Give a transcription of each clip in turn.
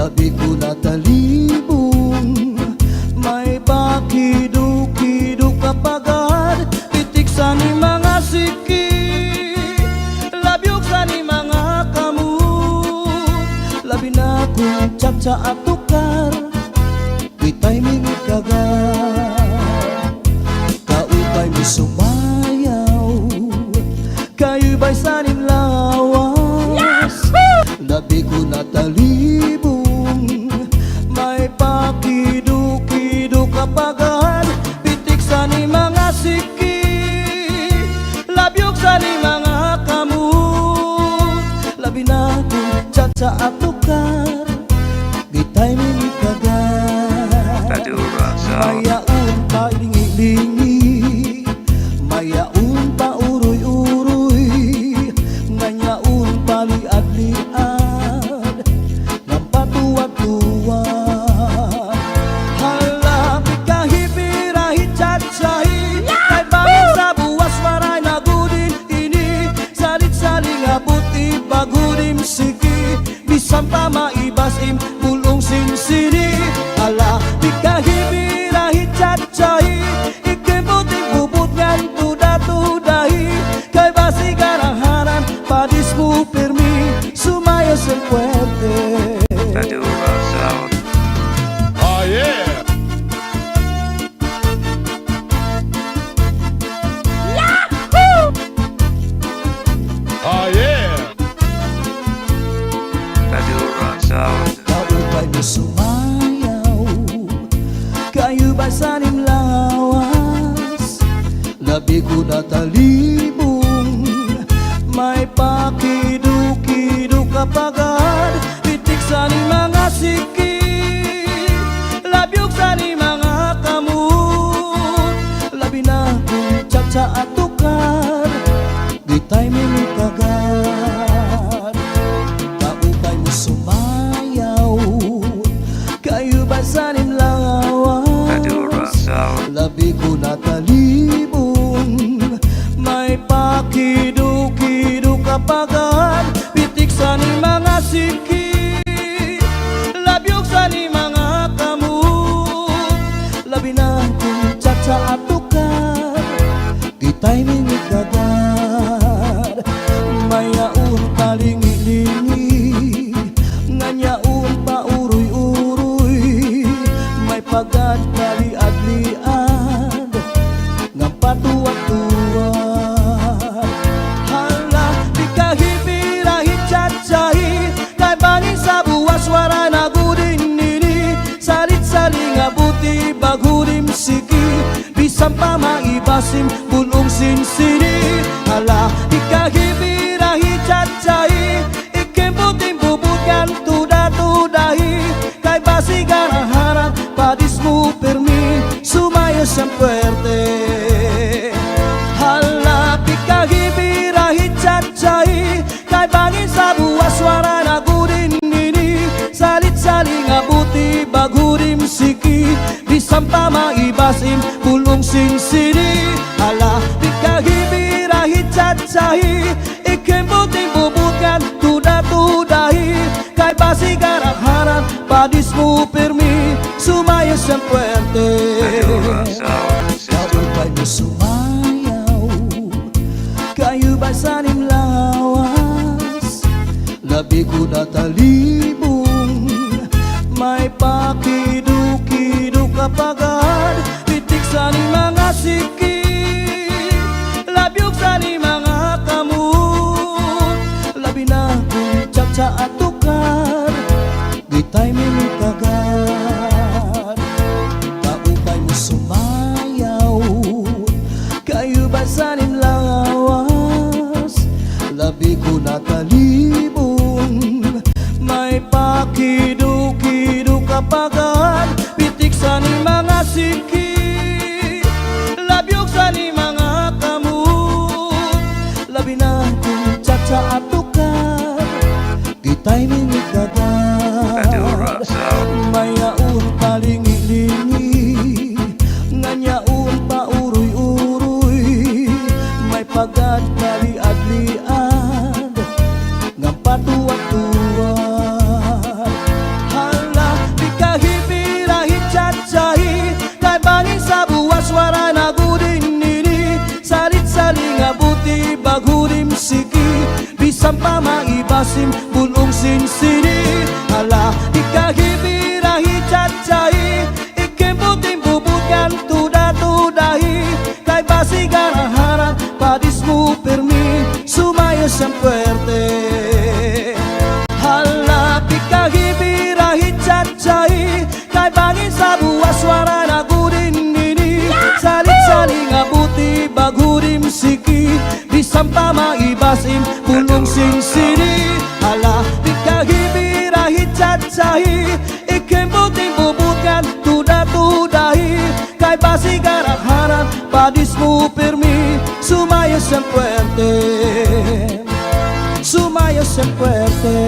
labi ko natalibong, may pakiduk-kiduk kapagad, itik sa ni mga siki, labyog sa ni mga kamu, labi na kong tsa at tukar, itay mingit kagat, kaupay mi sumayaw, kayo ba'y sa nim lawas, labi ko natalibong, may pakiduk-kiduk kapagad, pitik sa ni mga siki, labyog sa ni mga kamu, labi na kong tsa at tukar, gitay mingit kagat, mayaon pa lingi-lingi, mayaon pa uroy-uroy, nganyaon pa liad-liad, ng patuwad-tuwad. Halapi kahipirahi tsatsay, kay bangin sa buwas maray nagudin ini, salit-saling abuti bagudim siki, bisan pa maibasim pulong sinsini. Halapi kahipirahi tsatsay, ikibuting bubut ngan tuda-tudahi, kay basi garahanan padis mo permi, sumayos ang puwerte. Oh yeah! Yahoo! Oh yeah! Kaupay mo sumayaw, kayo ba sa nim lawas, labi ko natalibong, may pakiduk-kiduk kapagad, pitik sa ni mga siki, labyog sa ni mga kamut, labi na kong tsa at tukar, gitay mingit kagat, kaupay mo sumayaw, kayo ba sa nim lawas, labi ko natalibong, may pakiduk-kiduk kapagad, pitik sa ni mga siki, labyog sa ni mga kamut, labi na kong tsa at tukar, gitay mingit kagat, mayaon pa lingi-lingi, nganyaon pa uroy-uroy, may pagad na liad-liad, ng patuwad-tuwad. Hala, di kahipirahi tsatsay, kay bangin sa buwas wara nagudin nini, salit-saling abuti bagudim siki, bisan pa maibasim bulong sinsini. Hala, di kahipirahi tsatsay, ikibuting bubutkan tuda-tudahi, kay basi garaharan padis mo permi, sumayos ang puwerte. Halapi kahipirahi tsatsay, kay bangin sa buwas wara nagudin nini, salit-saling abuti bagudim siki, bisan pa maibasim pulong sinsini. Halapi kahipirahi tsatsay, ikibuting bubutkan tuda-tudahi, kay basi garaharan padis mo permi, sumayos ang puwerte. Kaupay mo sumayaw, kayo ba sa nim lawas, labi ko natalibong, may pakiduk-kiduk kapagad, pitik sa ni mga siki, labyog sa ni mga kamut, labi na kong tsa at tukar, gitay mingit kagat, kaupay mo sumayaw, kayo ba sa nim lawas, labi ko natalibong, may pakiduk-kiduk kapagad, pitik sa ni mga siki, labyog sa ni mga kamut, labi na kong tsa at tukar, gitay mingit kagat, mayaon pa lingi-lingi, nganyaon pa uroy-uroy, may pagad na liad-liad, ng patuwad-tuwad. ibasim bulong sinsini. Hala ikahibirahi cacai ikembutin bubutkan tuda-tudahi. Kay basi garaharan padismu permi sumaya siyang puerte. Hala ikahibirahi cacai kay bangin sa buwas suara nagudin nini. Saling-saling abuti bagurim siki bisampa maibasim bulong sinsini. Hala ikahibirahi cacai ikembutin bubutkan tuda-tudahi. Kay basi garaharan padismu permi sumaya siyang puerte. Sumaya siyang puerte.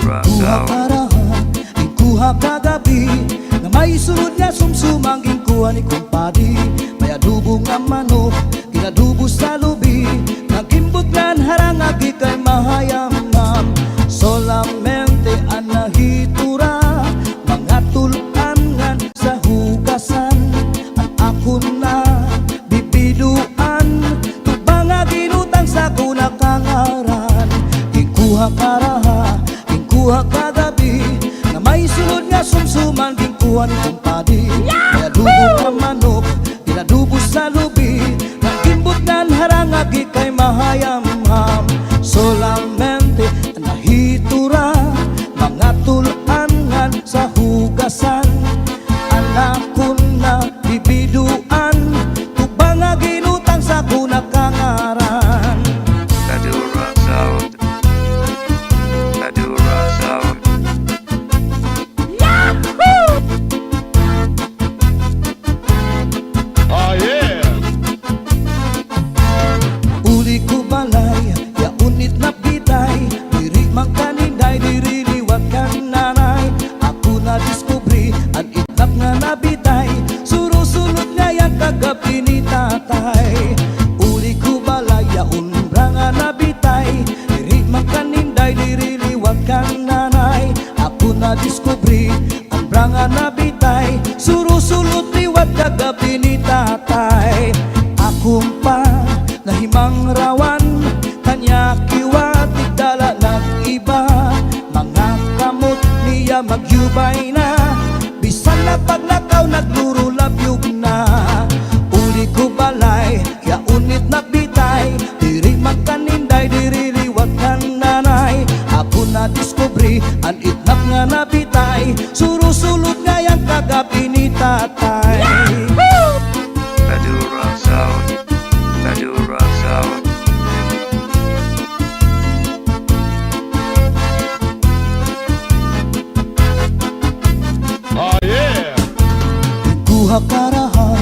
Kuha karahan, kuha kagabi na may sunod nga sumsumangging kuha ni kumpadi. May adubo nga manok, inadubo sa lubi. Nagimbot ngan harangagi kay mahayamam. Solamente anahitura mga tulan ngan sa hugasan. Ang ako na bibiduan tubang nga ginutang sa kunakangaran. Ikuha karaha kuha kagabi na may sunod nga sumsuman gingkuha ni kumpadi. May adubo nga manok inadubo sa lubi. Nagimbot ngan harangagi kay mahayamham. Solamente nahitura mga tulangan sa hugasan. Anak ko na bibiduan tubang nga ginutang sa kunakangaran. Oh yeah. Uli ko balay, ya unit na bitay. Diri mang kaninday, diri liwat kan nanay. Ako na diskubri, ang itlap nga nabitay. Surusunod nga yang kagabi ni tatay. Uli ko balay, ya unra nga nabitay. Diri mang kaninday, diri liwat kan nanay. Ako na diskubri, ang nga nabitay. Surusunod liwat kagabi ni tatay. Akong pa nahimang rawan kanya kiwatig dala nag-iba. Mga kamot niya magyubay na bisan na paglakaw nagluro labyog na. Uli ko balay kaya unit na bitay. Diri magkaninday diri liwat kan nanay. Ako na diskubri ang itlap nga nabitay. Surusulot nga yang kagabi ni tatay. Oh yeah. Kuha karaha,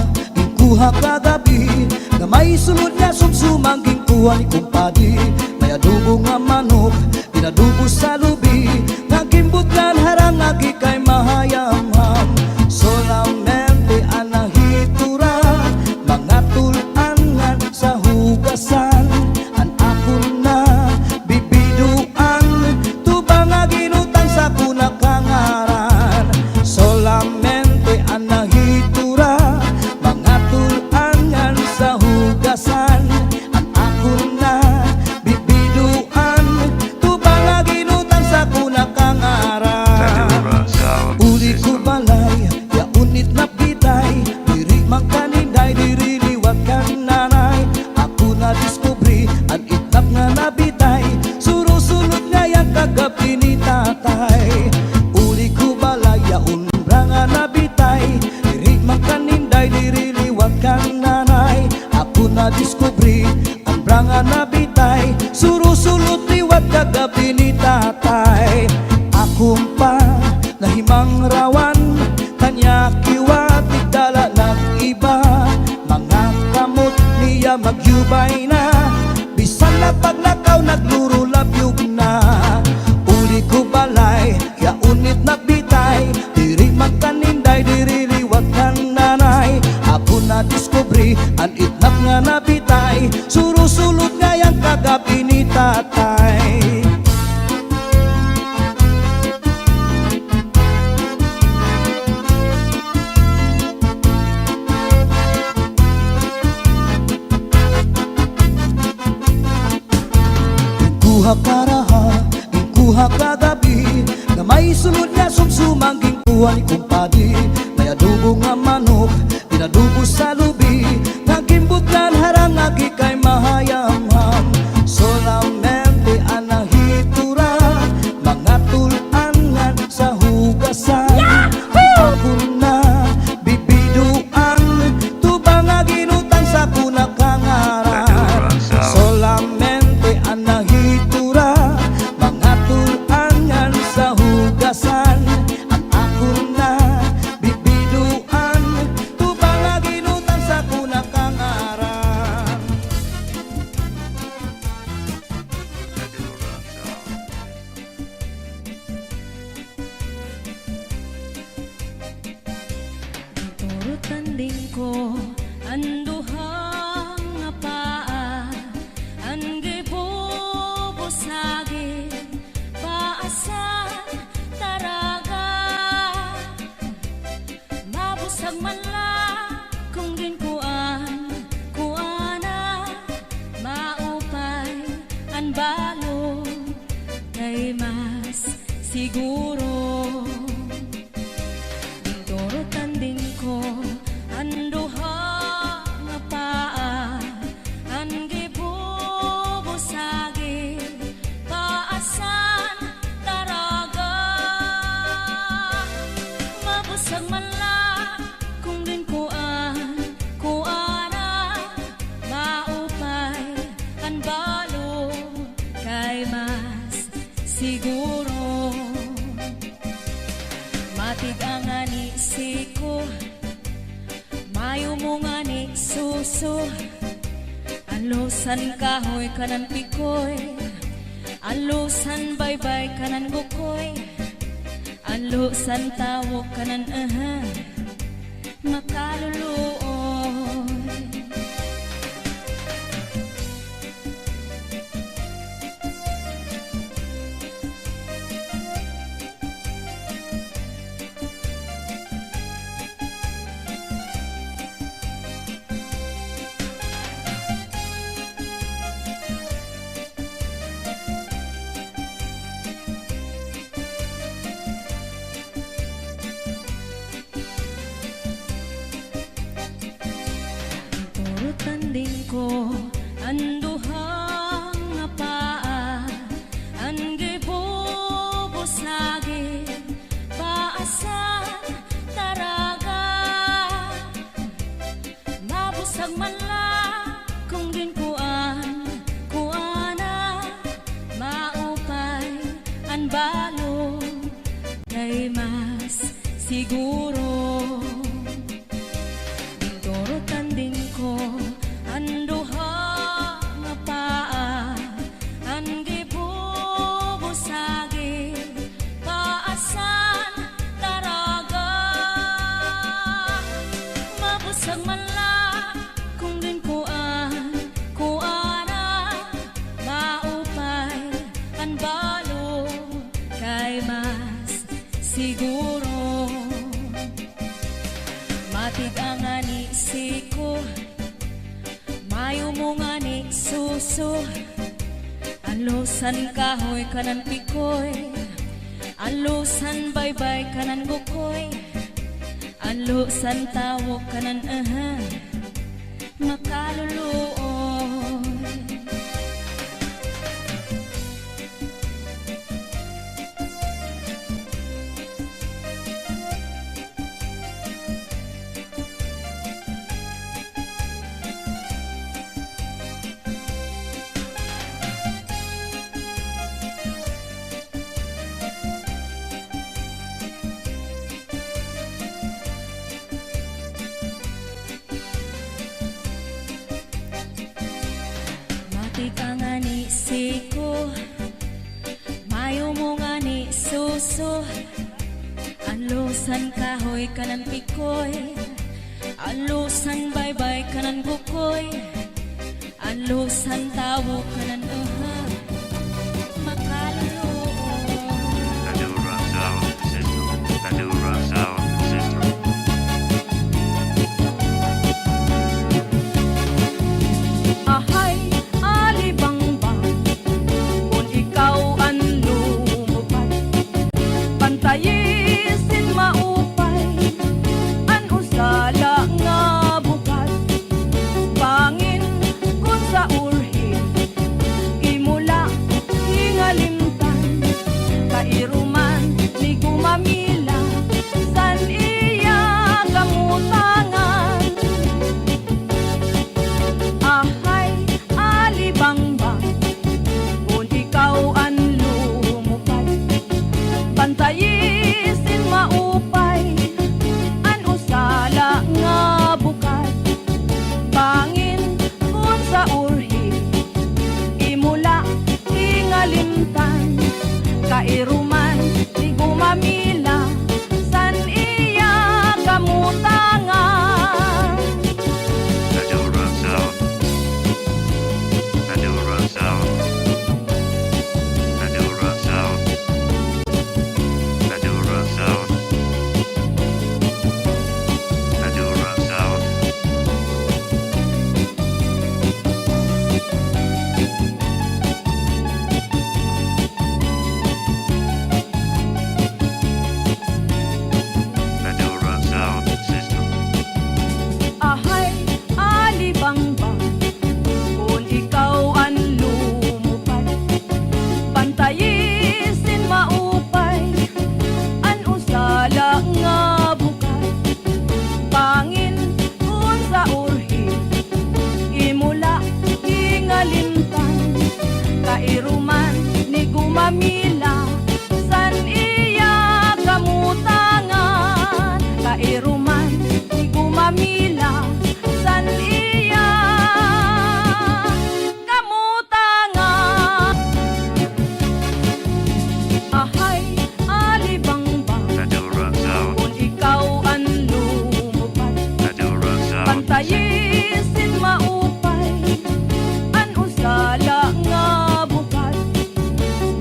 kuha kagabi na may sunod nga sumsumangging kuha ni kumpadi. May adubo nga manok, inadubo sa lubi. Nagimbot ngan harangagi kay mahayamham. Solamente anahitura mga tulangan sa hugasan. Ang ako na bibiduan tubang nga ginutang sa kunakangaran. Solamente anahitura mga tulangan sa hugasan. Ang ako na bibiduan tubang nga ginutang sa kunakangaran. Uli ko balay, ya unit na bitay. Diri mang kaninday, diri liwat kan nanay. Ako na diskubri, ang itlap nga nabitay. Surusunod nga yang kagabi ni tatay. Uli ko balay, ya unra nga nabitay. Diri mang kaninday, diri liwat kan nanay. Ako na diskubri, ang nga nabitay. Surusunod liwat kagabi ni tatay. Akong pa nahimang rawan kanya kiwatig dala nag-iba. Mga kamot niya magyubay na bisan na paglakaw nagluro labyog na. Uli ko balay kaya unit na bitay. Diri magkaninday diri liwat kan nanay. Ako na diskubri ang itlap nga nabitay. Surusulot nga yang kagabi ni tatay. karaha, ikuha kagabi, na may sulod na sumsumang gingkuha ni kumpadi. May adobo nga manok, pinadubo sa lubi, nagimbutan harang agi kay mahayamham. Solamente anahitura, mga tulangan sa hugasan. Ako na bibiduan, tubang nga ginutang sa kunakangaran. Solamente anahitura, mga tulangan sa hugasan. Ang ako na bibiduan, tubang nga ginutang sa kunakangaran. Turut tanding ko anduhang nga paa, angge bubusagi paasan taraga, mabusag man la kung ginkuan kuana, maupay an balo kay mas siguro. Turut tanding ko anduha nga paa, angge bubusagi paasan taraga, mabusag man la kung ginkuan kuana, maupay an balo kay mas siguro. Matig ang anisiko, mayo mo nga ni suso, alusan kahoy kanan pikoy, alusan baybay kanan bukoy, alusan tawo kanan makaluluoy. Turut tanding ko anduhang nga paa, angge bubusagi paasan taraga, mabusag man la kung ginkuan kuana, maupay an balo kay mas siguro. Turut tanding ko anduha nga paa, angge bubusagi paasan taraga, mabusag man la kung ginkuan kuana, maupay an balo kay mas siguro. Matig ang anisiko, mayo mo nga ni suso, alusan kahoy kanan pikoy, alusan baybay kanan bukoy, alusan tawo kanan makaluluoy. Matig ang anisiko, mayo mo nga ni suso, alusan kahoy kanan pikoy, alusan baybay kanan bukoy, alusan tawo kanan makaluluoy. Nadura Sound System. Nadura Sound System. Ahay, alibang ba, kung ikaw gumamila san iya kamutangan kairuman ni gumamila san iya kamutangan ahay alibangbang Madura Sound, kung ikaw ang lumupad Madura Sound, pantayisin maupay an usala nga bukad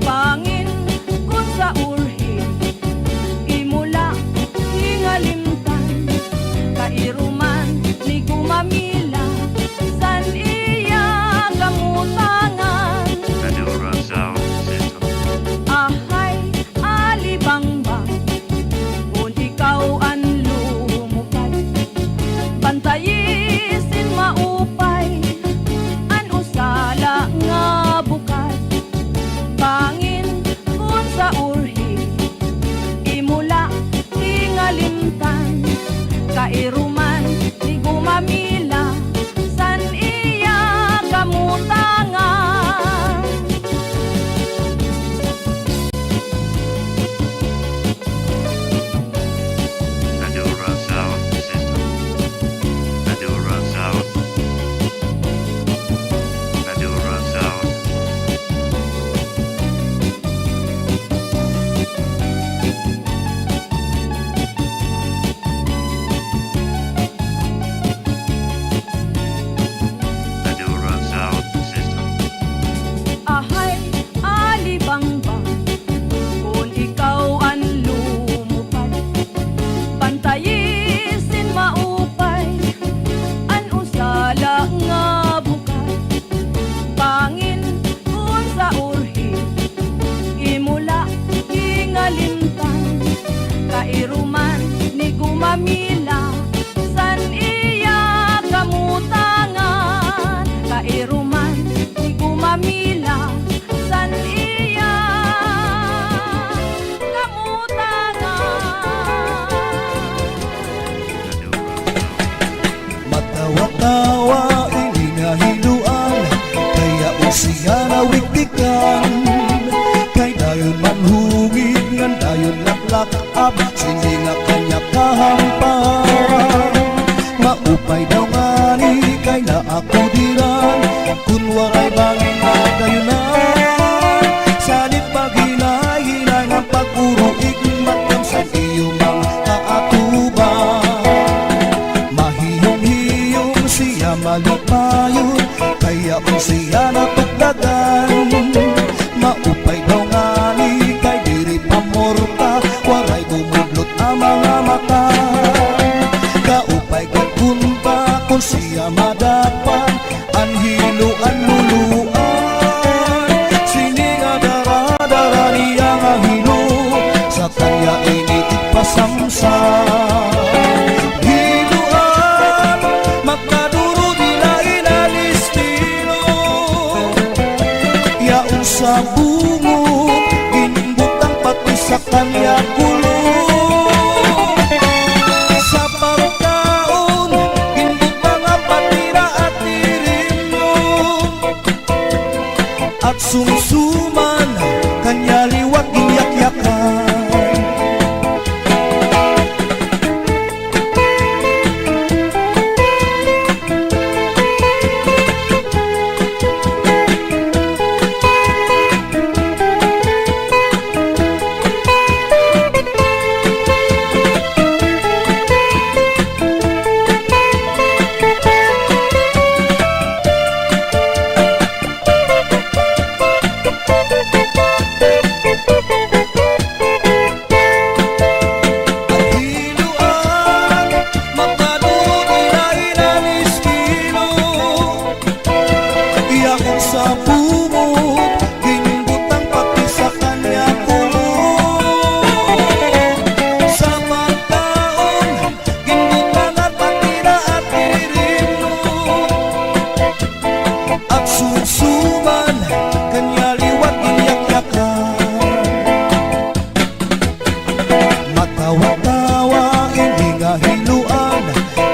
pangin kun sa urhi imula hingalimtan kairuman ni gumamila san iya kamutangan Madura Sound System, ahay alibangbang kung ikaw ang lumupad pantayisin maupay an usala nga bukad pangin kun sa urhi imula hingalimtan kairuman ni gumamila san iya kamutangan Madura Sound System, Madura Sound, Madura Sound, Madura Sound System, ahay alibangbang kung ikaw ang lumupad pantayisin maupay an usala nga bukad pangin kun sa urhi imula hingalimtan kairuman ni gumamila san iya kamutangan kairuman ni gumamila san iya kamutangan Matawa-tawa ininahiluan kaya usiya na wiktikan kay dayon manhungig ngan dayon laklakab sini nga kanya kahampan maupay daw ngani kay na ako diran kun waray bangin na dayunan sanit paghinay-hinay nga pag-uruig matang sa iyong mga kaatuban mahiyong-hiyong siya malipayon kaya kung siya natugdagan maupay daw ngani kay diri pamorta waray gumudlot ang mga mata kaupay kay kunpa kung siya madapan anhiluan luluan sini nga dara-dara niya nga hilo sa kanya initig pasamsam hiluan magkaduro nila inalistino yaon sa bungo inbutang pati sa kanya kulo sa pagkaon inbut mga patira at tirinyo at sumsuman kanya liwat iyak-yakan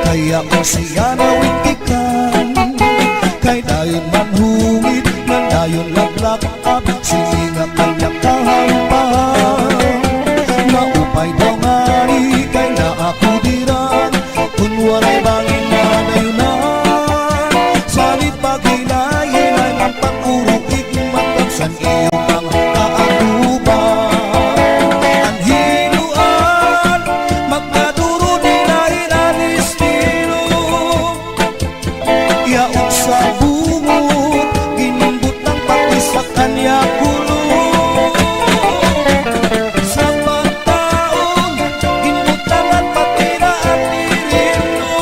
kaya kung siya nawitikan kay dayon manhungit man dayon laglak ab sininga kanya kahampahan. Maupay daw nga ni kay na ako diran, kung waray bangin na dayunan. Salit paghilayin ay ang pag-uruik matapsan iyong mga kaaguban. Ang hiluan, magkaduro nilain ang estilo. Iaot sa bungod, ginambot ng pati sa kanya gulo. Sa pagkaon, ginbutangan pati na at nilino.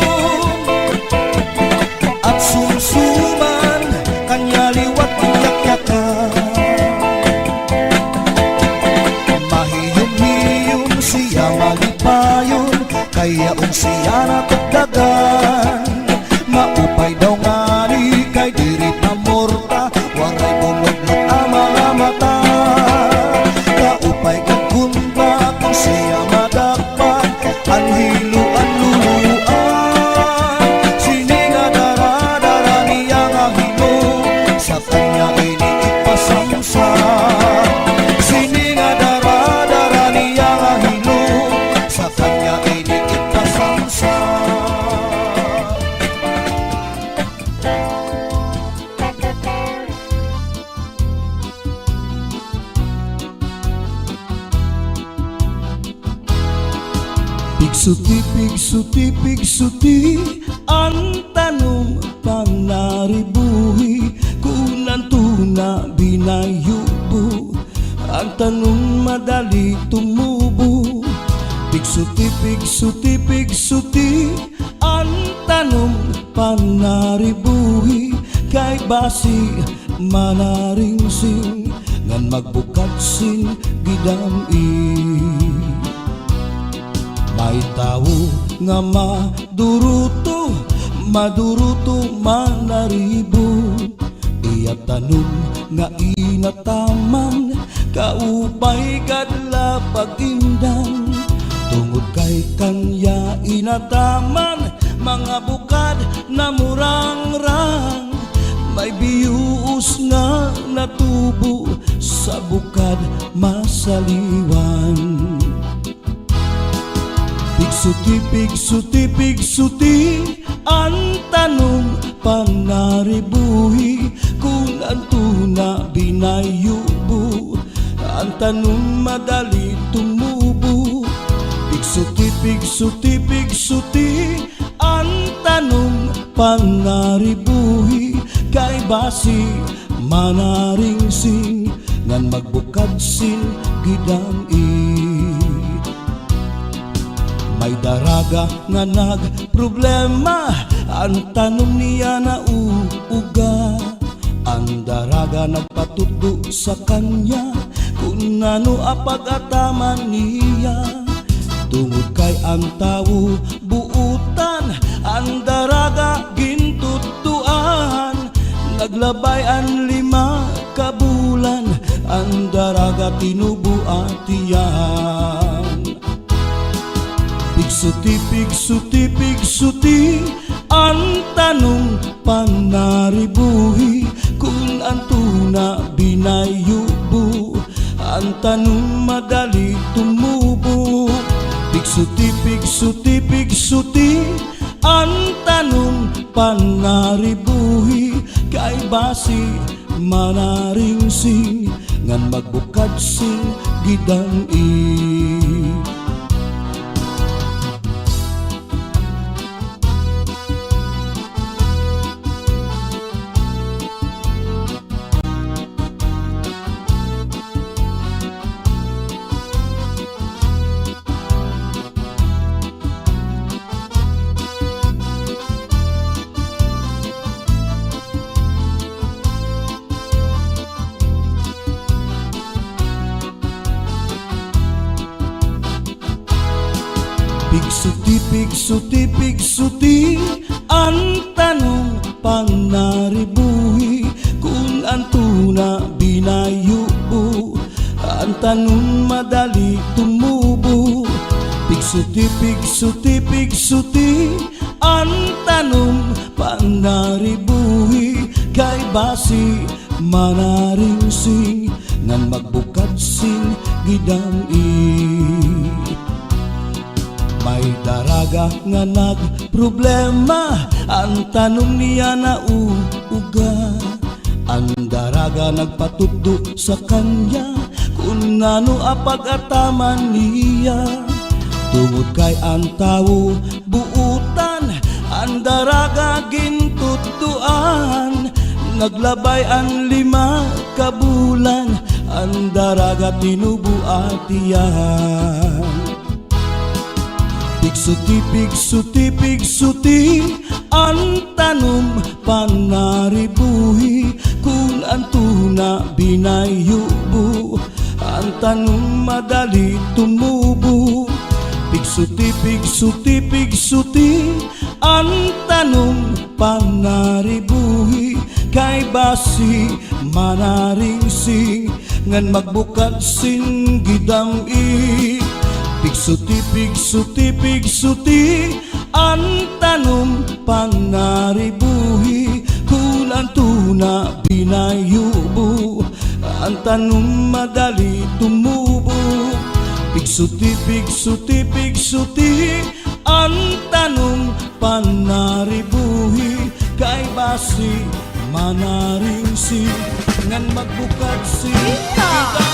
At sumsuman, kanya liwat iyak-yakan. Mahiyom-hiyom siya malipayon, kaya siya natagdagan. Maupay daw nga ni kay dirit na morta, waray bumuglot ang mga mata. Kaupay kag kunba kung siya madakpan, ang hiluan luluan. Sininga dara-dara niya nga hino, sa kanya iniipasamsam. Sininga dara-dara niya nga hino, sa kanya iniipasamsam. Pigsuti, pigsuti, pigsuti, ang tanong panaribuhi, kunan tuna binayubo, ang tanong madali tumubo. Pigsuti, pigsuti, pigsuti, ang tanong panaribuhi, kay basi manaringsing, ngan magbukatsin gidam-i. May tao nga maduruto, maduruto manaribo. Iya tanong nga inataman, kaupay kadla pag-indang. Tungod kay kanya inataman, mga bukad na murang-rang. May biyuos nga natubo, sa bukad masaliwan. Pigsuti, pigsuti, pigsuti, ang tanong panaribuhi, kung ang tuna binayubo, ang tanong madali tumubo. Pigsuti, pigsuti, pigsuti, ang tanong panaribuhi, kay basi manaringsing, ngan magbukadsin gidam-i. May daraga nga nagproblema, ang tanong niya na uuga. Ang daraga nagpatuto sa kanya, kung ano apag-ataman niya. Tungod kay ang tao buutan, ang daraga gintutuan. Naglabay ang 5 kabulan, ang daraga tinubuatiyan. Pigsuti, pigsuti, pigsuti, ang tanong panaribuhi, kung ang tuna binayubo, ang tanong madali tumubo. Pigsuti, pigsuti, pigsuti, ang tanong panaribuhi, kay basi manaringsing, ngan magbukadsin gidam-i. Pigsuti, pigsuti, pigsuti, ang tanong panaribuhi, kung ang tuna binayubo, ang tanong madali tumubo. Pigsuti, pigsuti, pigsuti, ang tanong panaribuhi, kay basi manaringsing, ngan magbukad gidam-i. May daraga nga nagproblema, ang tanong niya na uuga. Ang daraga nagpatuddo sa kanya kung ano apag-ataman niya. Tungod kay ang tao buutan, ang daraga gintutuan. Naglabay ang 5 ka bulan, ang daraga tinubuatian. Pigsuti, pigsuti, pigsuti, ang tanom panaribuhi. Kung ang tuna binayubo, ang tanom madali tumubo. Pigsuti, pigsuti, pigsuti, ang tanom panaribuhi. Kay basi manaringsing, ngan magbukat sin gidam-i. Pigsuti, pigsuti, pigsuti, ang tanom panaribuhi. Kung ang tuna binayubo, ang tanom madali tumubo. Pigsuti, pigsuti, pigsuti, ang tanom panaribuhi. Kay basi manaringsi, ngan magbukat si gidam-i.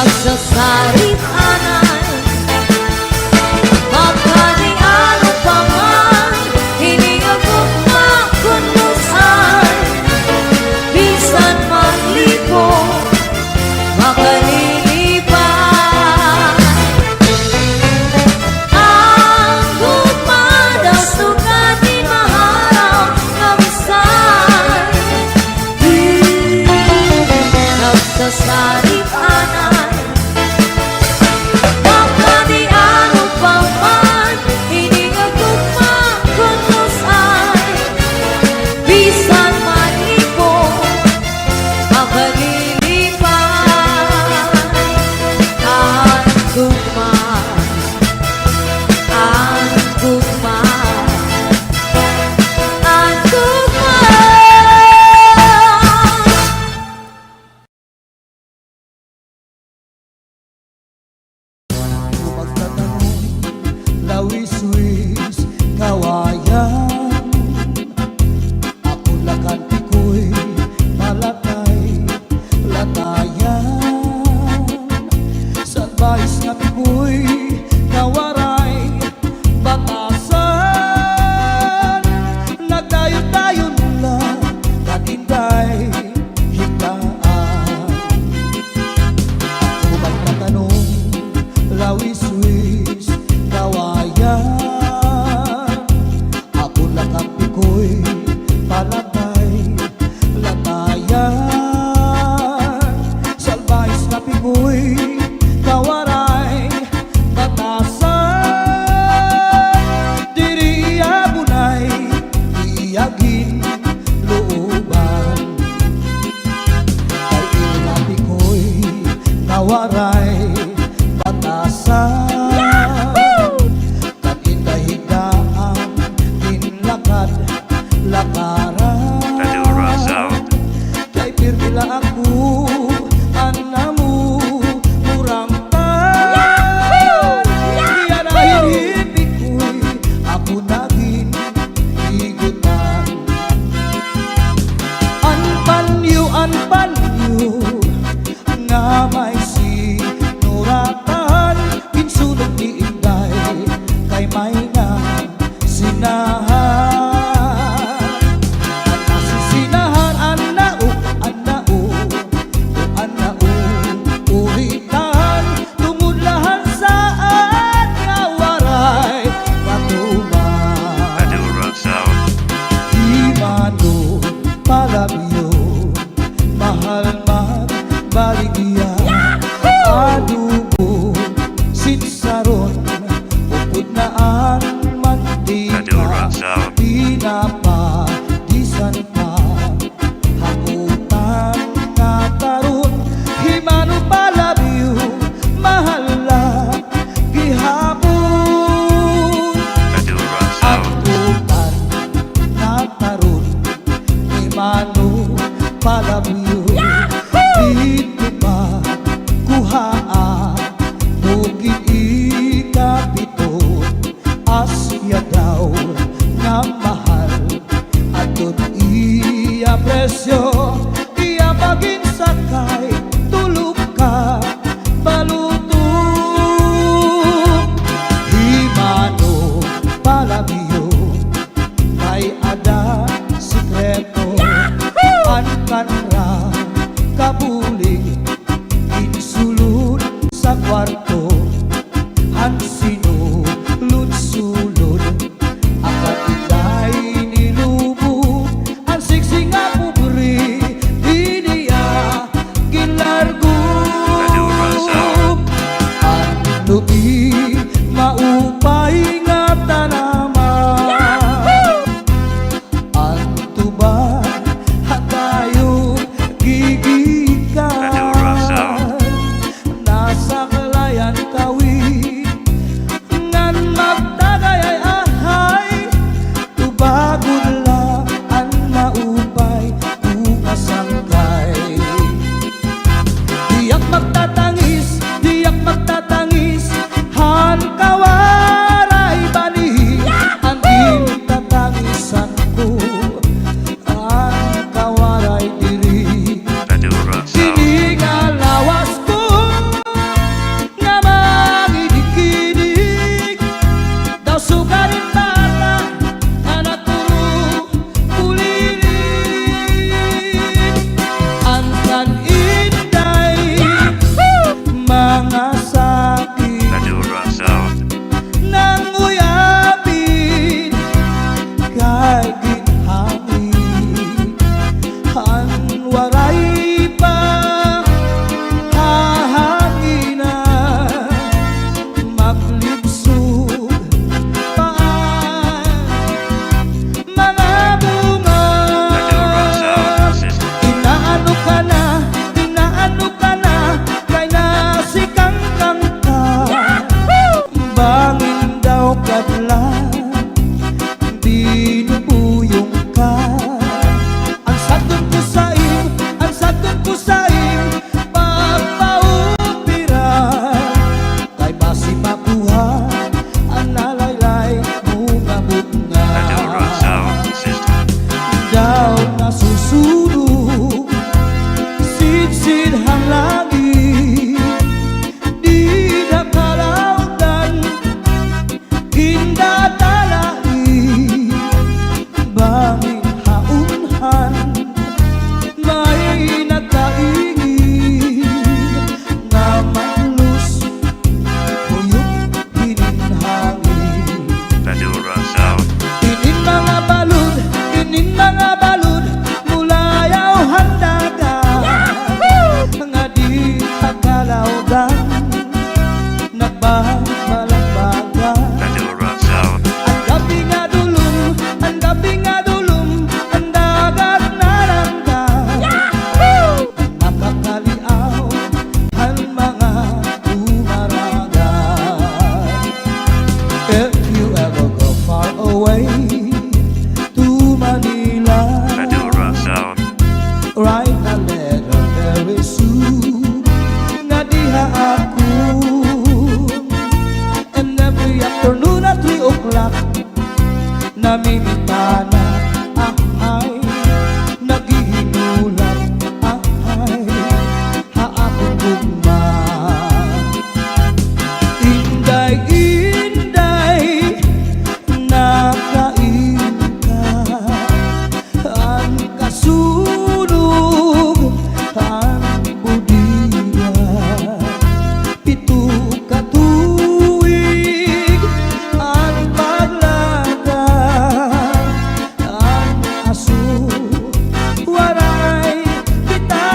Nagsasarit anay Magkani ano pa man Hiniyagok na kunlusan Bisan maglipo Makalilipan Ang gumadaw sugat di maharaw Kamisan Nagsasarit anay Magkani ano pa man Hiniyagok na kunlusan Bisan maglipo Makalilipan Ang gugma Ang gugma Ang gugma Kung magtatanong, lawis-wis, kawayan Ako lakanti ko'y malatay, latayan Sa advice nga ko'y kawaray, batasan Nagdayon-dayon lang, katinday, higlaan Ako magtatanong, lawis-wis, kawayan Ako lakampi ko'y palatay, latayan Salbahis na pigo'y kawaray, batasan Diri abunay, iyagin, looban Kay inapi ko'y kawaray, batasan Kagindahigaan, ginlakad, lakaran Madura Sound. Kay pirmila ako, anamu, murang Iya dahil hibig ko'y ako naging higutan Anpanyo, nga may sinuratan Kinsulog ni Inday, kay may na sinahan At nasisinahan, anao, uritan Tumudlahan saan nga waray patuman Madura Sound. Imano palabyo mahal magbaligya adubo sinsaron upod naan mantika Madura Sound. pinapadisan pa hakutan nga taron himano palabyo mahal gihapon Madura Sound. Akutan na taron Imano palabyo Dito ba kuhaa Bukid ikapito Asya daw nga mahal Atot iya presyo Iya maging sakay Tulog ka balutong Himano palabyo May ada sikreto An kanra kabuli Insulod sa kwarto Han sinulod-sulod Ang kapitay nilubo Ang siksi nga pubri Di niya gilargo Madura Sound. Ang lubi maupay nga tanaman Ang tuba hatayo gigikan Madura Sound. Nasa kalayan namimintana, ahay, naghihinulat, ahay, haakong gugma. Inday, inday, nakain ka, ang kasunog, ang budiya, pito ka tuig, ang paglaga, ang aso, waray kita.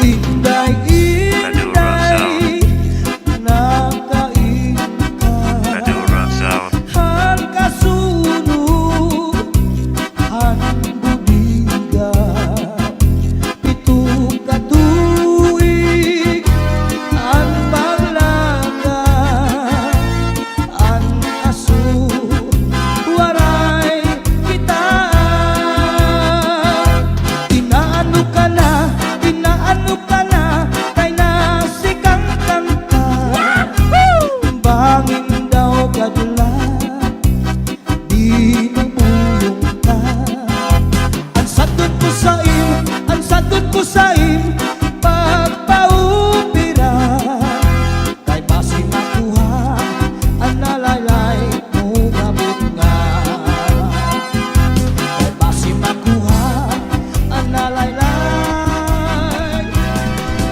Inday, inday, nakain ka, Madura South. ang kasunog, ang budiga, pito ka tuig, ang paglaga, ang aso, waray kita. Inaano ka na, kay nasikang kanta, bangin daw kadula, di nabulong ka. Ang sadot ko sa im, pagpaupira, kay basi makuha, ang nalaylay mo gabot nga. Kay basi makuha, ang nalaylay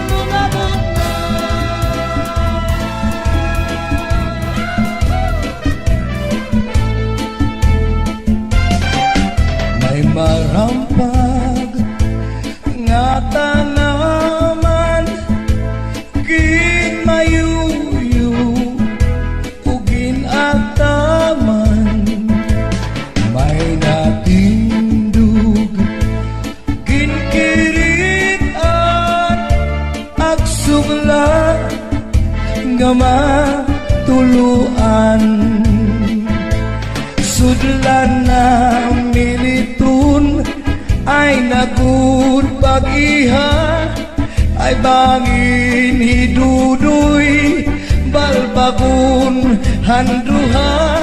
mo gabot nga. May marampag nga tanaman, kin mayuyo ugin ataman. May natindug kin kiritan, agsugla nga matuluan. Sudlan na militun ay nagud pag-iha, ay bangin hidudoy, balbagun handuha,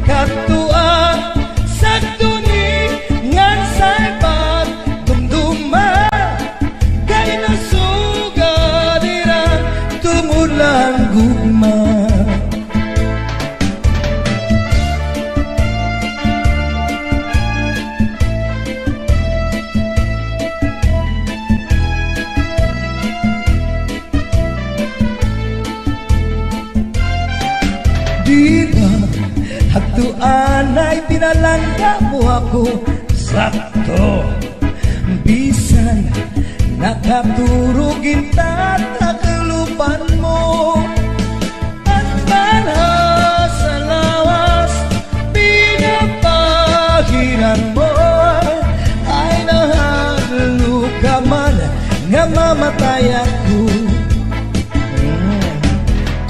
katua sa tuni ngan say pagdumduma, kay nasugadira tumulang gugma. Di ba hagtuan ay pinalangga mo ako sakto, bisan nakaturugin tataklupan mo. At para sa lawas pinapahiran mo, ay nahaglo ka man nga mamatay ako.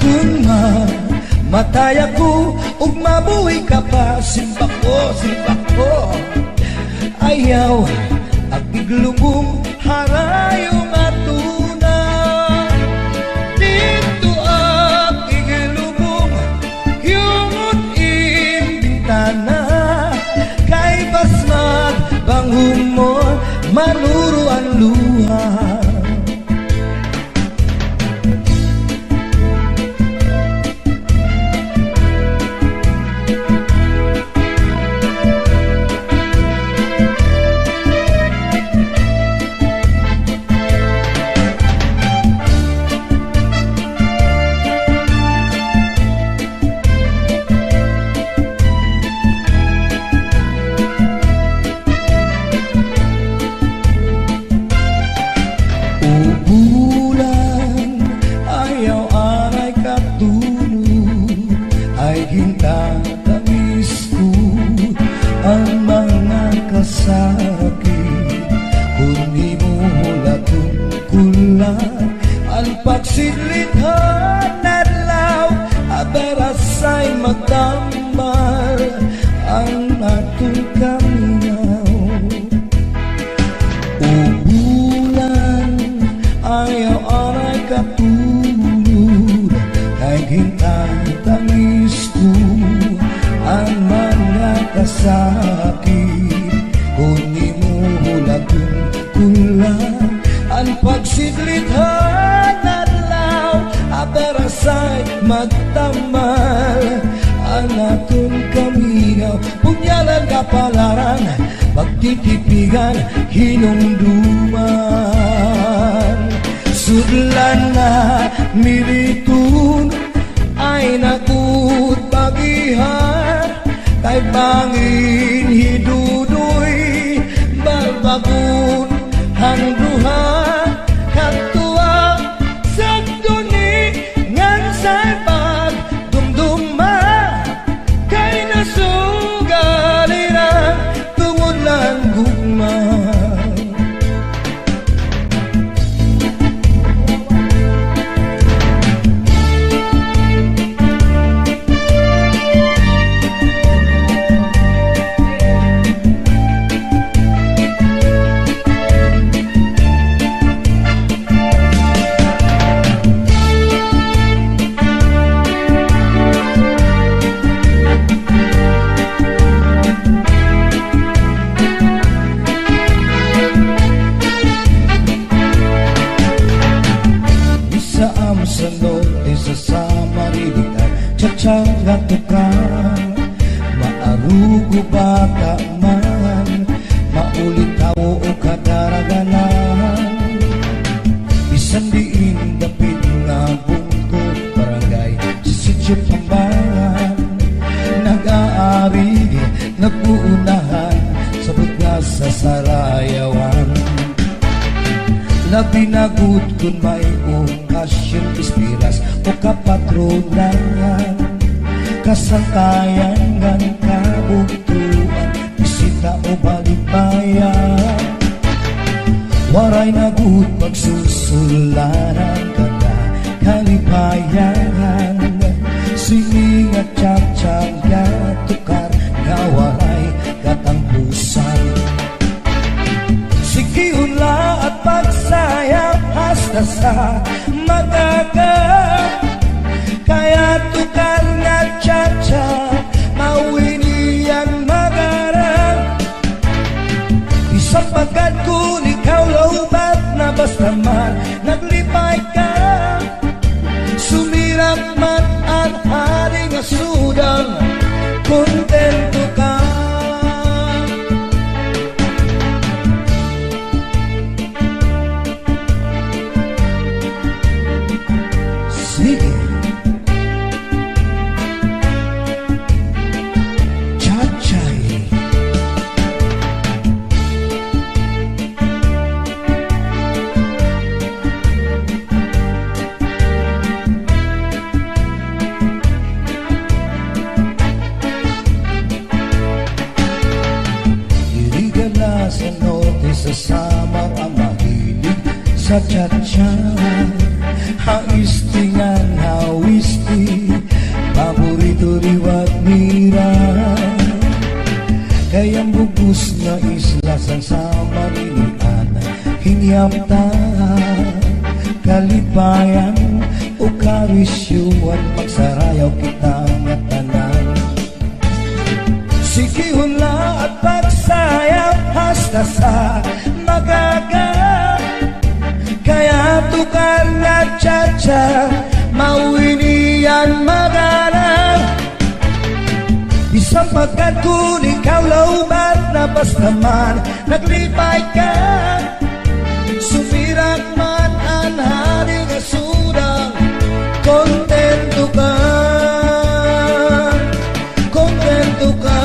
Kung matay ako ug mabuhay ka pa, simba ko, ayaw at iglubong harayong atuna. Dito at iglubong yungot imbintana, kay basmag banghum mo manuro ang luha. Hintatamis ko ang mga kasakit, kung di mo latungkulan ang pagsilithan adlaw, aberasay magtambal ang atong kaminaw. Ubulan ayaw aray katulad, kay hintatamis ko Ang pagsidlithan adlaw aberasay magtamal. Ang atong kamingaw punyalan kapalaran pagtitipigan hinumduman. Sudlan na militun ay nakut bagihan kay bangin hidudoy balbagun hangduhan katua sa duni ngan say pagdumduma kay nasugaliran tungod lang gugma. Tsanga tukang maarugo bata man maulit tao o kadaraganan bisan diin dapit nga bungkod barangay sa sityo Pambangan nag-aari nag-uunahan sa bugas sa Sarayawan labinagod kung may okasyon ispiras o kapatronan kasantayan ng kabugtuan bisita o balikbayan waray nagud pagsusulanan kada kalipayan sining at tsatsanga tukar nga waray katampusan sikiula at pagsayap hasta sa magaga kaya tukar nga tsa-tsa mawinian magarang isang pagkat kung ikaw lawbat na basta man naglipay ka sumirap man ang hari nga sudang kontento ka. Sige sesama ang mahilig sa tsa-tsa haistingan hawisti paborito liwat mira kayang bubus na isla sa samarilian hingyam ta kalipayan o karisyuan magsarayaw kita nga tanan sikihula at pagsayap hasta sa magaga kaya tukar nga tsa-tsa mawinian magana isang pagkat kung ikaw lawbat na basta man naglipay ka sumirak man ang hari nga sudang kontento ka kontento ka.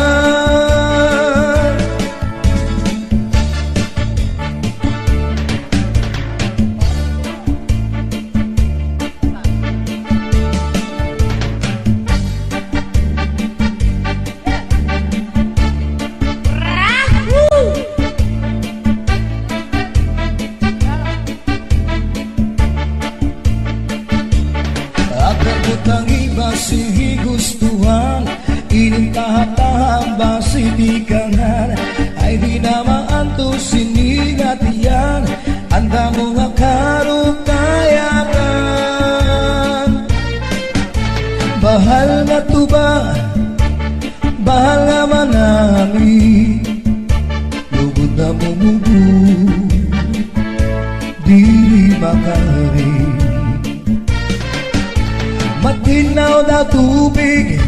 Ang iba si gustuhan inintahap-tahap ba si dikangan ay di na maanto sinigatian anda mo nga karukayakan bahal nga tuba bahal nga manami lugod na mumubu diri makari. Matinaw na tubig,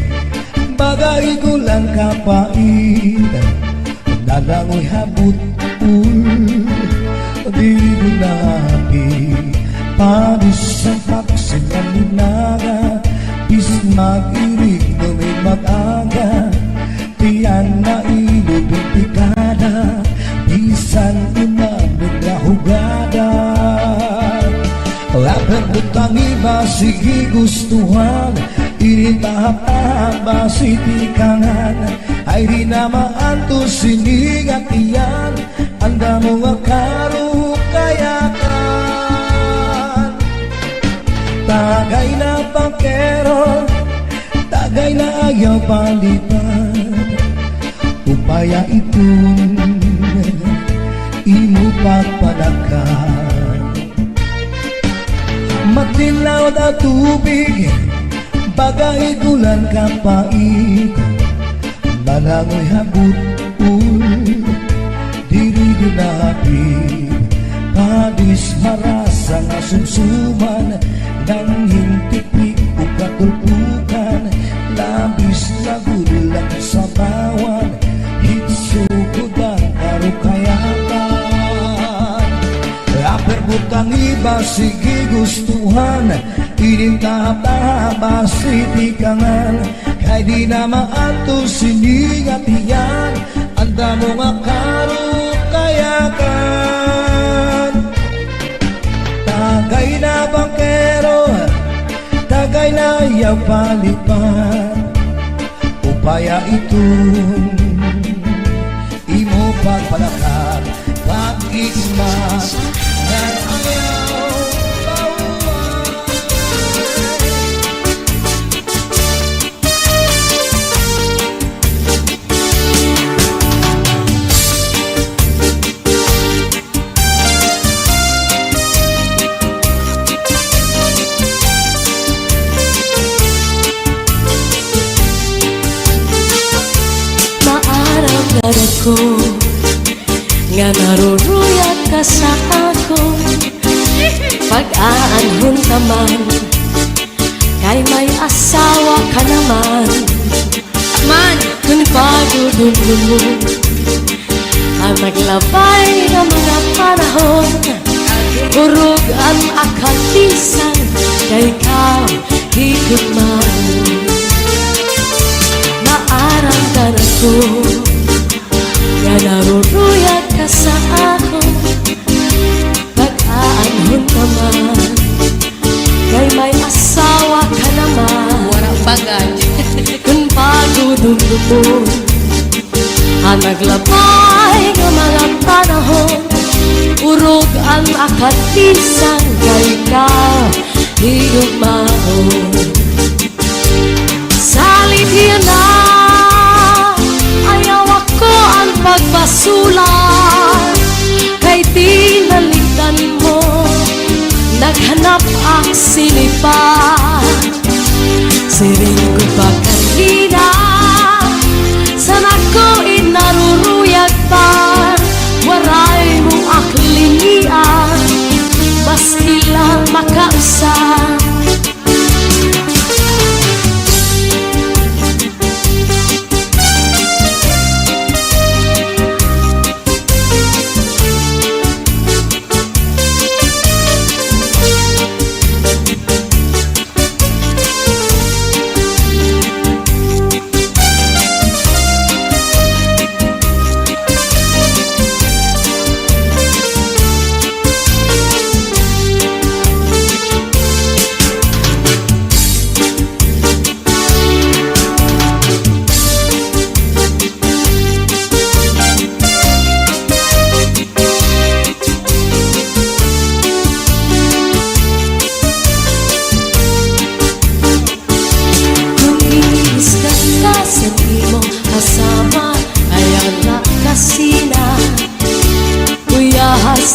bagay gulang kapait, nalangoy habut-ul, di gunapi, panis sa paksilaminaga, bis mag-irig na may mag-aga, tiyan na ilubing pikada, bisan inanong na hugada. Laban butang iba sige gustuhan, initahap-tahap ba si tikangan, ay di na maanto sinigat iyan, anda mo nga karukayakan. Tagay na pangkero, tagay na ayaw palitan, upaya itong imo pagpadakan. Matinaw na tubig, bagay gulan kapait, malangoy habut-ul, diri gunapit, padis marasa nga sumsuman, nang hintipik o katulpukan, labis na gulang sa bawan, hitsugod ang karukayakan. Laper butang iba sige gustuhan, inintahap-tahap ba si tikangan, kay di na maanto sinigat iyan, anda mo nga karukayakan. Tagay na bangkero, tagay na ayaw palipan, upaya itong imo pagpalakan, pag-igmas ng ayaw pauwan. Maaraw-araw ko nga naruruyat ka sa ako, pag-aanhon ka man, kay may asawa ka naman. Man, kung pagudulun mo ang naglabay ng mga panahon, urog ang akatisan, kay ikaw higit man. Maarang-araw ko nga naruruyat ka sa ako, pag-aanhon ka man, kay may asawa ka naman. Warang bagay. Kung pagudulubon ang naglabay ng mga panahon, urog ang akatisan, kay ikaw higugmaon. Salit yan na ayaw ako ang pagbasulan, kay tinalikdan mo, naghanap ang sinipan. Siring ko pa kanina, sana ko inaruruyag pa, waray mo aklinian, maski lang makausap.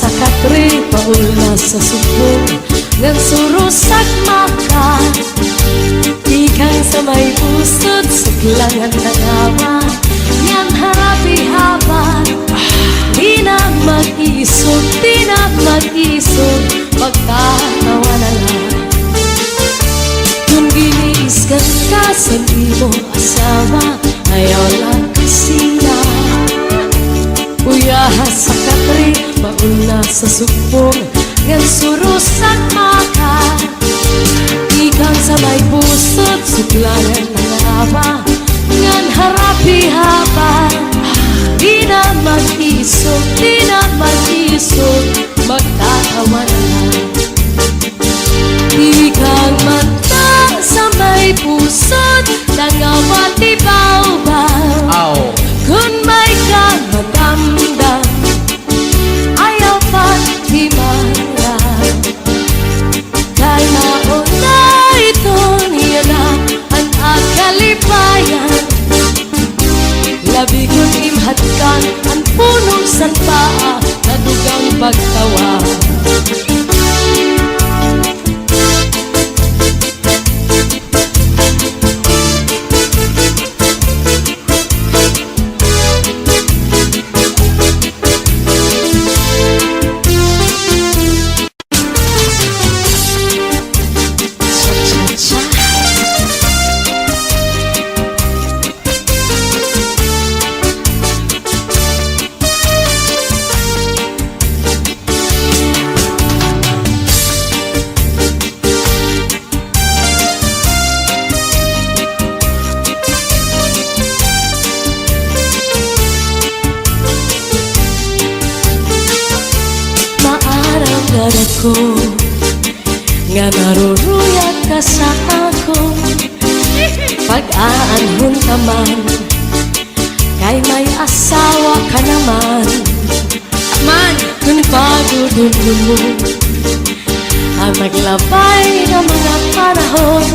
sa katri paula sa subong ngan surusak maka ikang sa may pusod suklangan nagawa yan harapi haba di na mag-isog sa supong ngan surusak maka ikan sa may pusot suklangan ng awa ngan harapi haba di na mag-isog, di na mag-isog magtatawa na ikang mata sa may pusot nangawa di baw-baw kung may kang magdamdam ayaw pa't himara dahil nauna ito niya na ang akalipayan labi kong imhatkan ang punong sanpaa na dugang pagtawa ko nga naruruyat ka sa ako pag-aanhon ka man kay may asawa ka naman man kung pagudulun mo ang naglabay ng mga panahon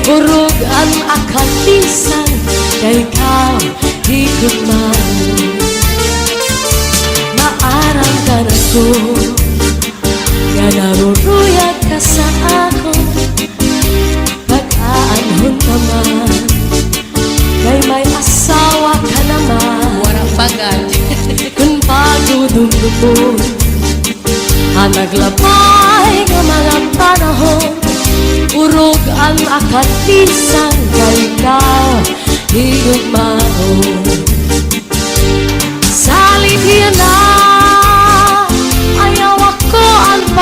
urog ang akatisan kay ikaw higit man maarang ka na ko nga naruruyat ka sa ako pag-aanhon ka man kay may asawa ka naman warang bagay kung pagdudumdumon ang naglabay ng mga panahon urog ang akatisan kay ikaw higugmaon salit yan na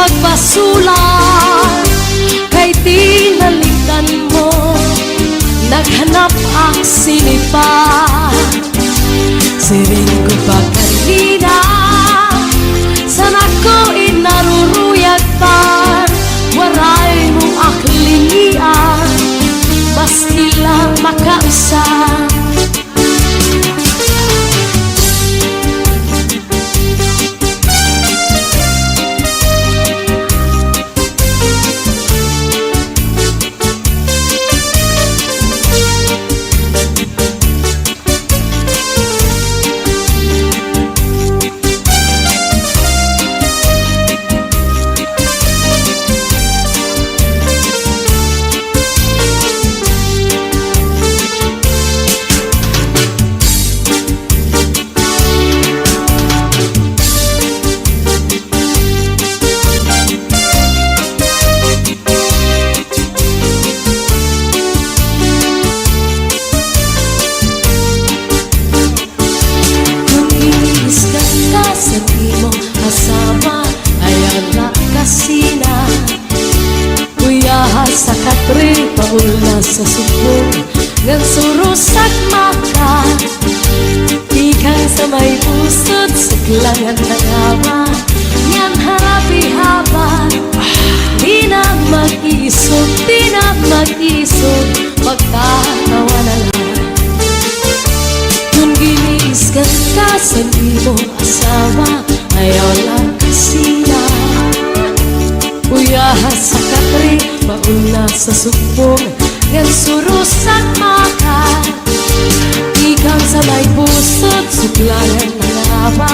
pagpasulan kay tinalikan mo naghanap ang sinipa siring ko pa kanina sana ko inaruruyag pa waray mong aklinian maski lang makaisa sa katri paula sa supong ngan surusak maka ikan sa may pusod sa klangan ng awa ngan harapi haba di na mag-isog di na mag-isog magtatawa na lang kung giniiskan ka sa imong asawa ayaw lang kasina uyahas sa katri mauna sa supong ngan surusak maka ikan sa may pusod suklangan ng awa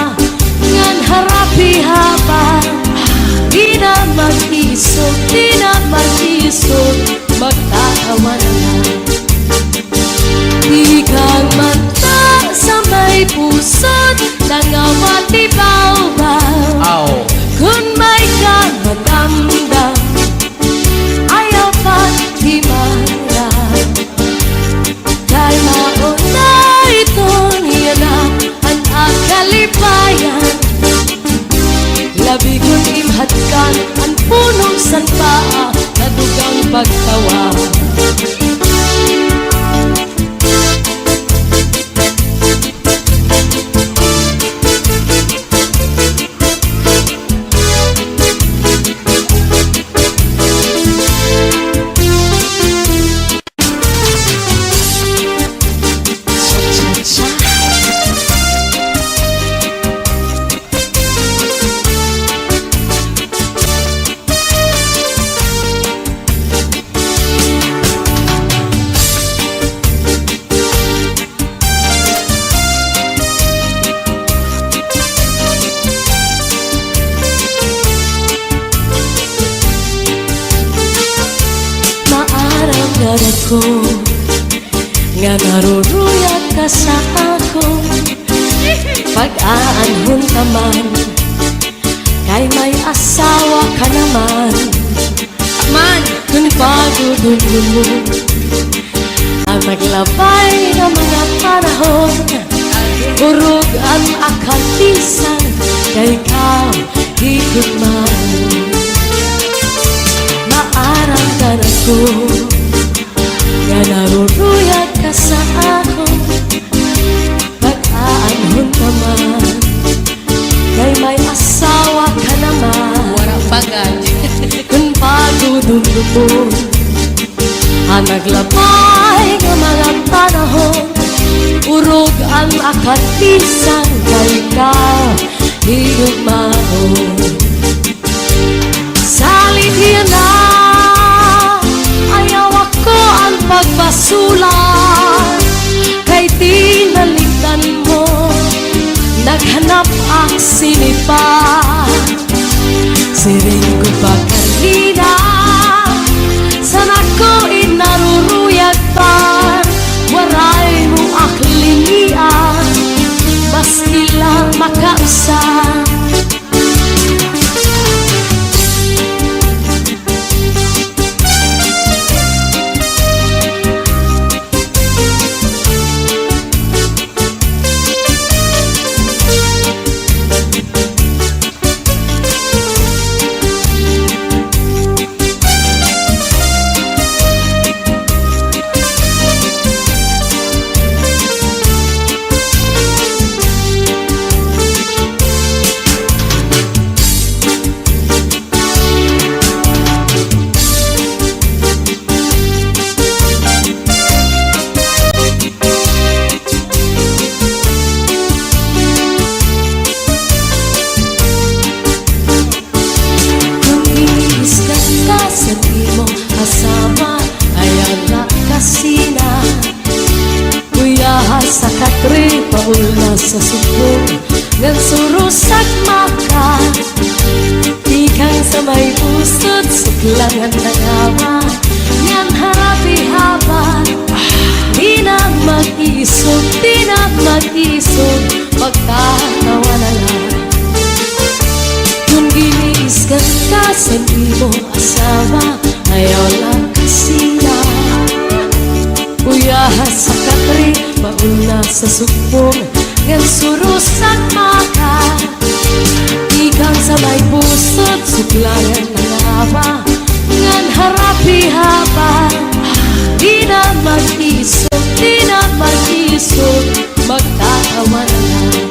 ngan harapi haba di na mag-isog di na mag-isog magtatawa na lang ikan mata sa may pusod nangawati baw-baw kung may kang magdamdam ayaw pa't himara dahil nauna ito niya na ang akalipayan ko nga naruruyag ka sa ako. Pag-aanhon ka man, kay may asawa ka naman. Man, kung pagdudulo mo ang naglabay ng mga panahon, urog ang akalisan, kay ikaw higugman. Maarang ka na ko nga naruruyag ka sa ako. Pag-aanhon ka man, kay may asawa ka naman. Wala pagad. Kung pagdudulo mo ang naglabay ng mga panahon, urog ang akalisan, kay ikaw higugmaon. Salit yan na, ayaw ako ang pagbasulan, kay tinaligdan mo, naghanap ang sinipa. Siring ko pa kanina, sana ko inaruruyag pa, waray mo aklinian, maski lang makausap. Kasama ayan na kasina, kuya sa katri paul na sa subong, ngan surusak maka, ikang sa may pusod suklangan ng awa, ngan harapi haba. Di na mag-isog, di na mag-isog, magkatawa na lang. Kung giniiskan ka sa imo asawa, ayaw lang kasina. Uyahas sa katri, mauna sa subong, ngan surusak maka, ikang sa may pusod suklangan ng awa, ngan harapi haba. Di na mag-isog, di na mag-isog, magtatawa na lang.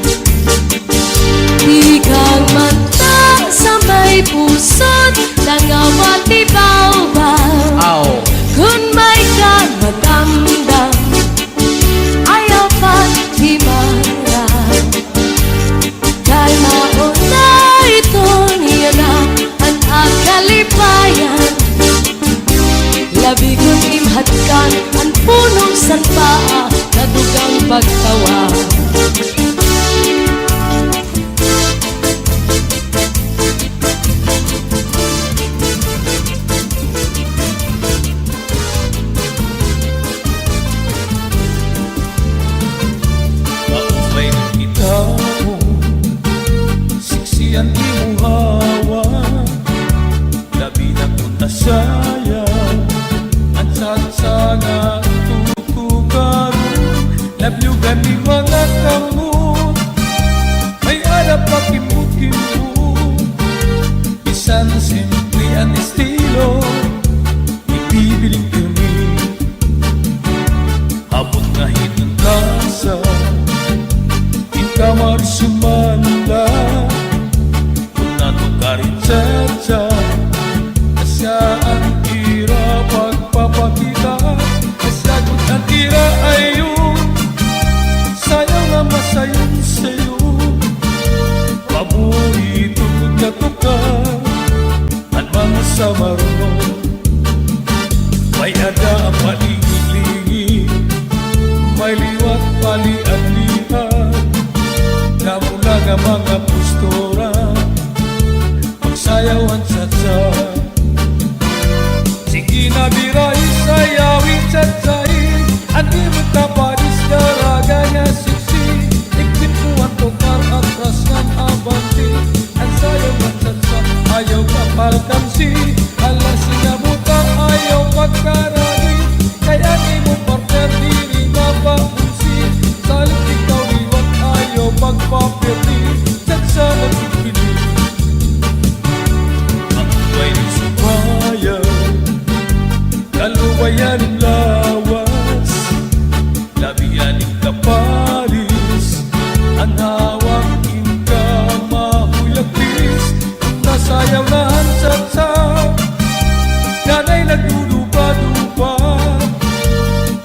Ikang mata sa may pusod, nangawat ibaw-baw. Kung may kamadamdam, ayaw pa't himarap. Kay mauna ito niya na ang akalipayan, labi kong imhatkan ang punong sanpaa na dugang pagtawa. Maumay ng kita mo, siksiyan imong hawa, labi na kung nasaya, ang satsa nga tutukaroon, lablugan ni mga kamot, may alap pa kimut-kimut, bisan simple ang estilo, ibibiling kami, habot nga hitong kasa, kamar sumanda, kung natukarin sa asaan kira pagpapakita, kasagot ang kira ay yun, sayang na masayon sa'yo, paborito kong natukar, at mga samaron, may ada ang palingi-lingi, may liwat pali-anlihan, namula nga mga postura, magsayawan sa tsa. Sige na birais sayawin tsatsai Andi mutapadis daraganya siksi Iktipuan tokar atras ngan abanti An sayaw ngan tsatsa ayaw kapal kamsi Ala sinabuta ayaw pagkarani Kaya di mo partner diri mapaunsi Salit ikaw liwat ayaw pagpapirdi Tsatsa magkikinig Ang may sumayan Kaluwayan ng lawas Labian ng kapalis Ang hawak ka mahulagpis Nasayaw na ang tsatsa Nanay nagdudupa-dupa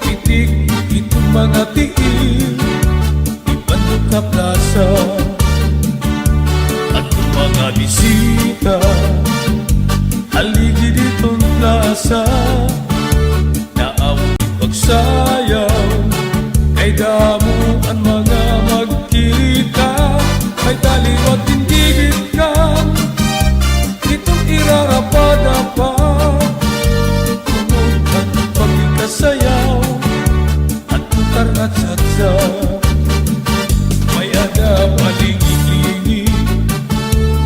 Itik itong mga tiil Ibandok na plaza At ang mga bisita Haligi ditong plaza Naawit pagsayaw Kay damo ang mga magkita May taliwat tindigit ka Itong irarapa-dapa Tunod at pagkikasayaw At putar na tsatsa May ada palingi-lingi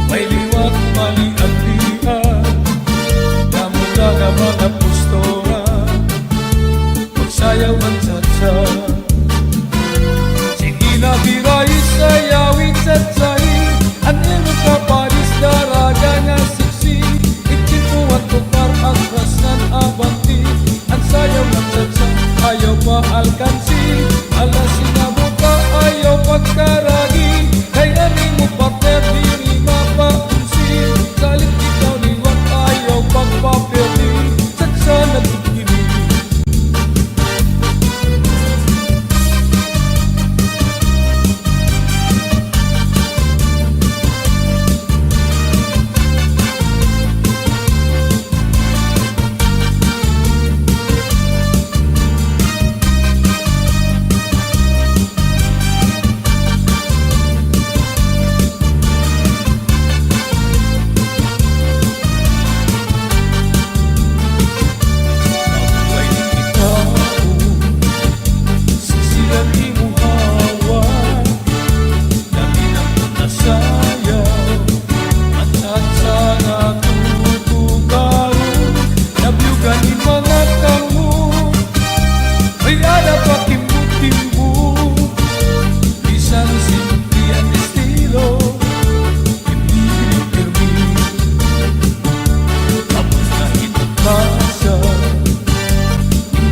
May liwat mali-agdian Namula na mga postora Magsayaw ang tsatsa Sige na biray sayawin tsatsai Ang iyong kapalis daraga nga siksi Ikipuan tukar ang krasnan abanti Ang sayaw ng tsatsa ayaw pa alkansi Ala sinabuta ayaw pagkaragi Kaya ni mo partner diri mapaunsi Salit ikaw liwat ayaw pagpapirdi Tsatsa nagkikinig Away ikaw Sisilan imuhawan Naminang nasayaw At tsatsa na tutugaw Nabiyugan ni mga kamu May ada pa timbu-timbu Isang simple ang estilo Hindi pinipirmi Tapos na itong plaza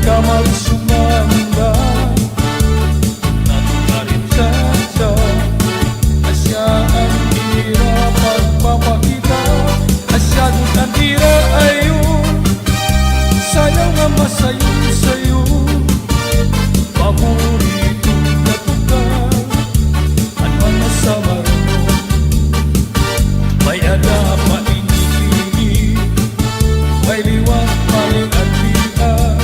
Kamar sumanda Natugarin tsatsa Asya ang ira pagpapakita Asya doon ang ira ayun Sayaw nga masayo sa'yo Paborito na tukar At mga samarano May ada maingi-ingi May liwat maling agdian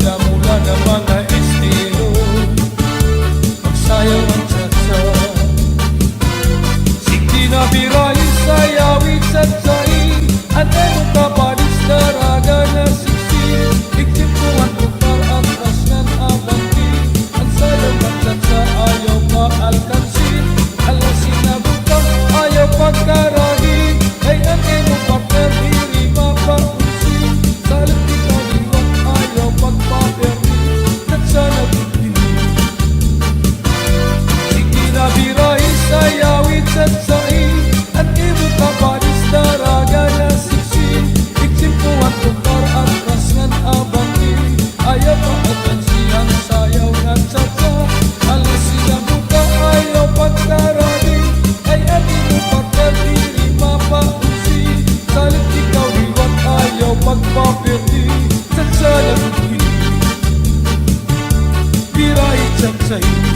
Damula na mga estilo Magsayaw ang tsatsa Sige na biray sayawin tsatsai Anay mo kapalis daraga na siksi Iktipuan tukar ang krasnan abanti Ang sayaw ng tsatsa ayaw maalkansi Ala sinabuta ayaw pagkaragi Kay anay mo partner diri mapaunsi Salit ikaw liwat ayaw pagpapirdi Tsatsa nagkikinig Sige na biray sayawin tsatsai Ang iyong kapalis daraga na siksi Iksimpuan tukar ang krasnan abanti Ayaw pa atansi ang sayaw ng tsatsa Ala sinabuta ayaw pagkaragi Ay ang iyong partner diri mapaunsi Salit ikaw liwat ayaw pagpapirdi Tsatsa nagkikinig Biray tsatsai